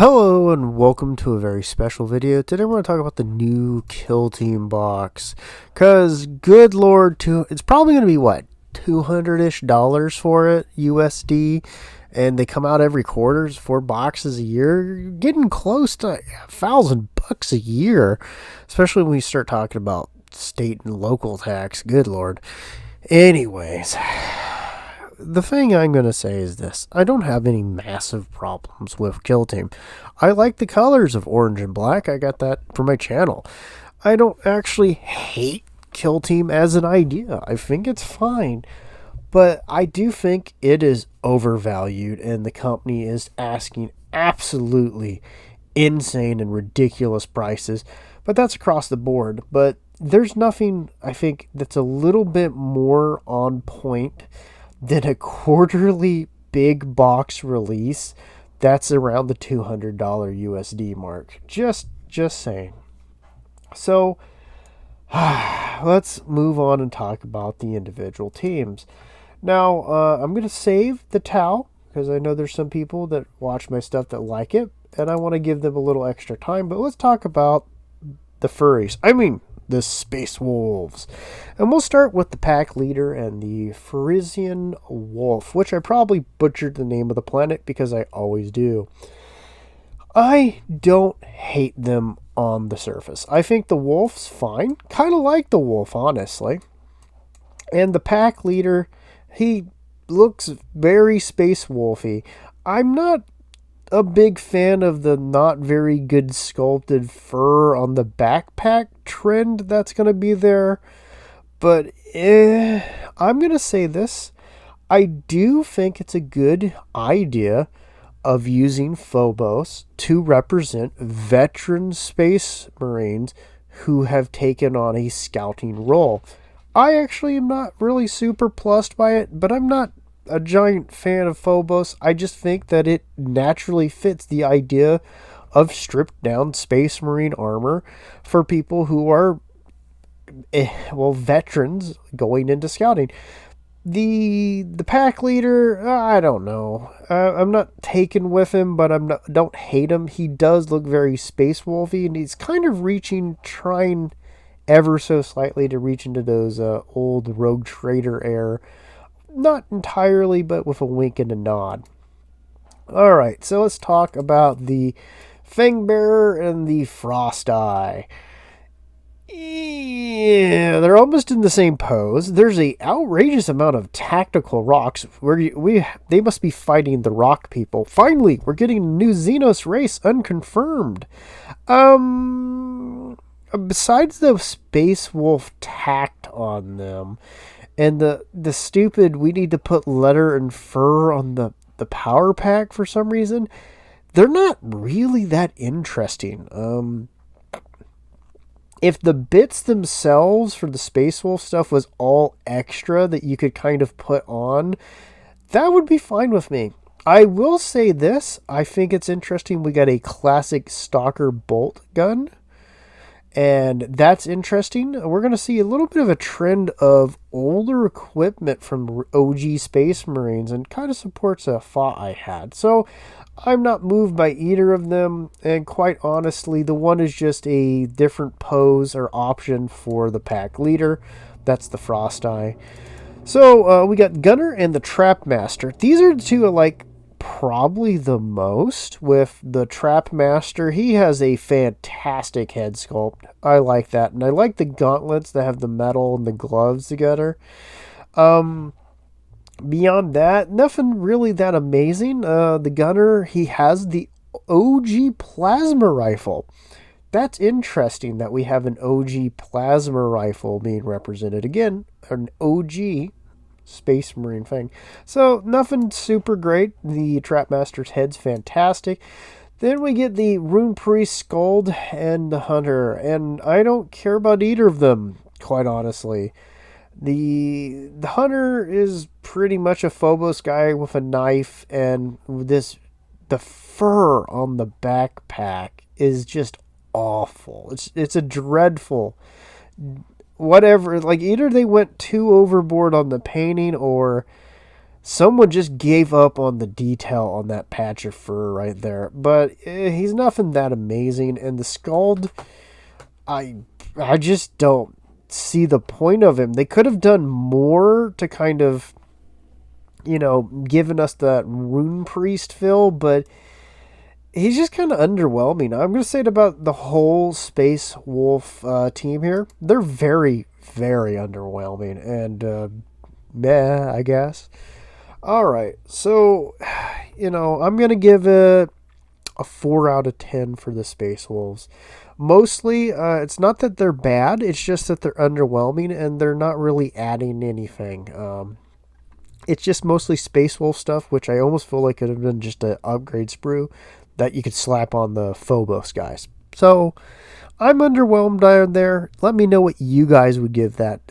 Hello and welcome to a very special video. Today we're going to talk about the new Killteam box. Cause good lord, it's probably going to be what, $200-ish for it USD, and they come out every quarter, 4 boxes a year. You're getting close to $1,000 a year, especially when we start talking about state and local tax. Good lord. Anyways, the thing I'm going to say is this. I don't have any massive problems with Killteam. I like the colors of orange and black. I got that for my channel. I don't actually hate Killteam as an idea. I think it's fine. But I do think it is overvalued, and the company is asking absolutely insane and ridiculous prices. But that's across the board. But there's nothing, I think, that's a little bit more on point than a quarterly big box release that's around the $200 USD mark. Just saying. So let's move on and talk about the individual teams. Now, I'm going to save the towel because I know there's some people that watch my stuff that like it, and I want to give them a little extra time. But let's talk about the furries. I mean, the Space Wolves. And we'll start with the pack leader and the Frisian Wolf, which I probably butchered the name of the planet because I always do. I don't hate them on the surface. I think the Wolf's fine. Kind of like the Wolf, honestly. And the pack leader, he looks very Space Wolfy. I'm not a big fan of the not very good sculpted fur on the backpack trend that's going to be there. But I'm going to say this. I do think it's a good idea of using Phobos to represent veteran space marines who have taken on a scouting role. I actually am not really super plussed by it, but I'm not a giant fan of Phobos. I just think that it naturally fits the idea of stripped down space marine armor for people who are veterans going into scouting. The pack leader, I don't know. I'm not taken with him, but don't hate him. He does look very Space Wolfy, and he's kind of trying ever so slightly to reach into those old Rogue Trader air. Not entirely, but with a wink and a nod. Alright, so let's talk about the Fangbearer and the Frost Eye. Yeah, they're almost in the same pose. There's a outrageous amount of tactical rocks where they must be fighting the rock people. Finally, we're getting a new Xenos race unconfirmed. Besides the Space Wolf tacked on them, and the stupid, we need to put leather and fur on the power pack for some reason, they're not really that interesting. If the bits themselves for the Space Wolf stuff was all extra that you could kind of put on, that would be fine with me. I will say this, I think it's interesting we got a classic Stalker bolt gun. And that's interesting. We're going to see a little bit of a trend of older equipment from OG Space Marines, and kind of supports a thought I had. So I'm not moved by either of them. And quite honestly, the one is just a different pose or option for the pack leader. That's the Frost Eye. So we got Gunner and the Trap Master. These are the two I like probably the most. With the Trap Master, he has a fantastic head sculpt. I like that, and I like the gauntlets that have the metal and the gloves together. Beyond that, nothing really that amazing. The Gunner, he has the OG plasma rifle. That's interesting that we have an OG plasma rifle being represented again, an OG Space Marine thing. So nothing super great. The Trapmaster's head's fantastic. Then we get the Rune Priest Skald and the Hunter, and I don't care about either of them, quite honestly. The Hunter is pretty much a Phobos guy with a knife, and the fur on the backpack is just awful. It's a dreadful whatever. Like, either they went too overboard on the painting, or Someone just gave up on the detail on that patch of fur right there. But he's nothing that amazing. And the Scald, I just don't see the point of him. They could have done more to kind of, given us that Rune Priest feel, but he's just kind of underwhelming. I'm going to say it about the whole Space Wolf team here. They're very, very underwhelming. And, meh, I guess. All right. So, I'm going to give it a 4 out of 10 for the Space Wolves. Mostly, it's not that they're bad. It's just that they're underwhelming and they're not really adding anything. It's just mostly Space Wolf stuff, which I almost feel like could have been just an upgrade sprue that you could slap on the Phobos guys. So I'm underwhelmed down there. Let me know what you guys would give that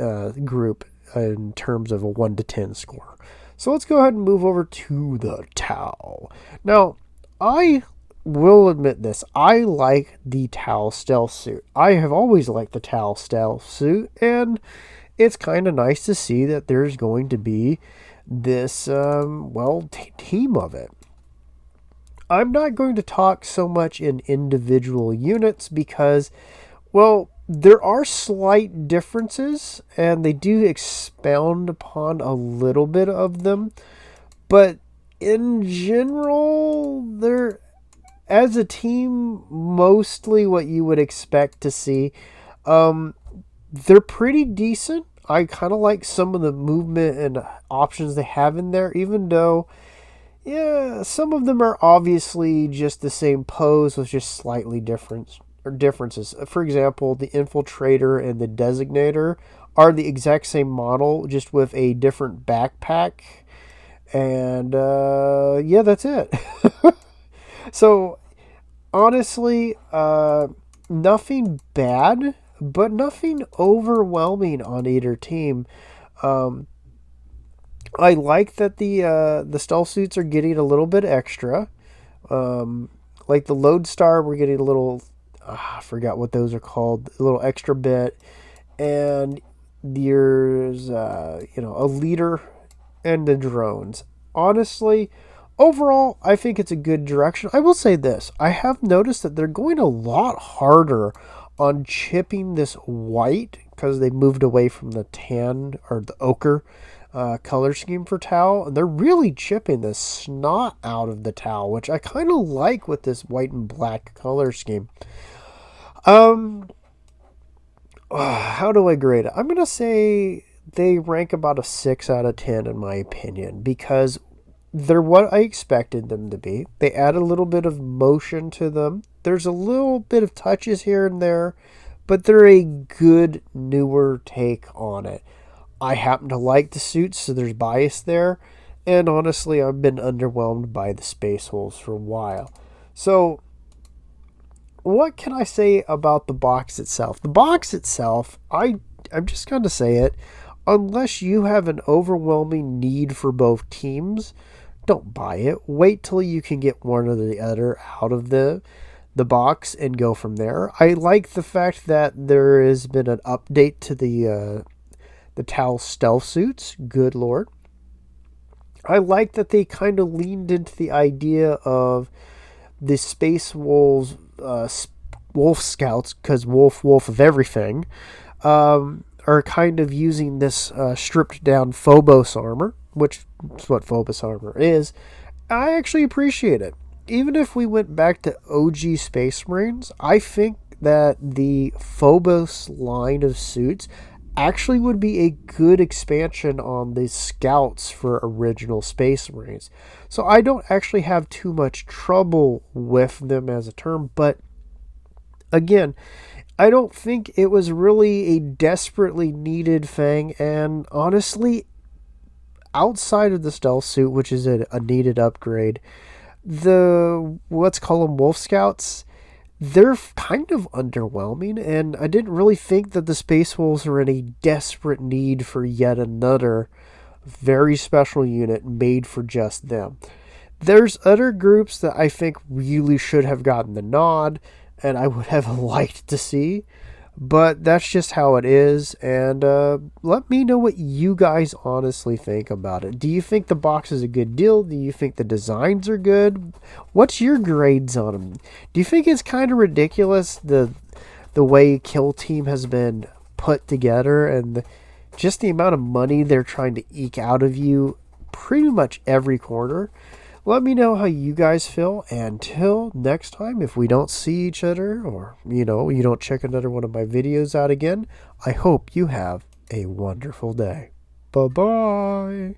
group in terms of a 1 to 10 score. So let's go ahead and move over to the Tau. Now, I will admit this. I like the Tau stealth suit. I have always liked the Tau stealth suit, and it's kind of nice to see that there's going to be this, team of it. I'm not going to talk so much in individual units because, there are slight differences and they do expound upon a little bit of them. But in general, they're, as a team, mostly what you would expect to see. They're pretty decent. I kind of like some of the movement and options they have in there, even though, some of them are obviously just the same pose with just slightly differences. For example, the Infiltrator and the Designator are the exact same model, just with a different backpack. And, that's it. So, honestly, nothing bad, but nothing overwhelming on either team. I like that the stealth suits are getting a little bit extra. Like the Lodestar, we're getting a little, I forgot what those are called, a little extra bit. And there's, a leader and the drones. Honestly, overall, I think it's a good direction. I will say this. I have noticed that they're going a lot harder on chipping this white because they moved away from the tan or the ochre color scheme for Tau. And they're really chipping the snot out of the Tau, which I kind of like with this white and black color scheme. How do I grade it? I'm going to say they rank about a 6 out of 10 in my opinion, because they're what I expected them to be. They add a little bit of motion to them. There's a little bit of touches here and there, but they're a good newer take on it. I happen to like the suits, so there's bias there. And honestly, I've been underwhelmed by the Space Wolves for a while. So, what can I say about the box itself? The box itself, I'm just going to say it. Unless you have an overwhelming need for both teams, don't buy it. Wait till you can get one or the other out of the box and go from there. I like the fact that there has been an update to the Tau stealth suits. Good lord. I like that they kind of leaned into the idea of the Space Wolves, Wolf Scouts, because wolf of everything, are kind of using this stripped down Phobos armor, which is what Phobos armor is. I actually appreciate it. Even if we went back to OG Space Marines, I think that the Phobos line of suits actually would be a good expansion on the scouts for original Space Marines. So I don't actually have too much trouble with them as a term, but again, I don't think it was really a desperately needed thing, and honestly, outside of the stealth suit, which is a needed upgrade, let's call them Wolf Scouts, they're kind of underwhelming, and I didn't really think that the Space Wolves were in a desperate need for yet another very special unit made for just them. There's other groups that I think really should have gotten the nod, and I would have liked to see, But that's just how it is, and let me know what you guys honestly think about it. Do you think the box is a good deal? Do you think the designs are good? What's your grades on them? Do you think it's kind of ridiculous the way Killteam has been put together and just the amount of money they're trying to eke out of you pretty much every corner? Let me know how you guys feel. And till next time, if we don't see each other or, you don't check another one of my videos out again, I hope you have a wonderful day. Bye-bye.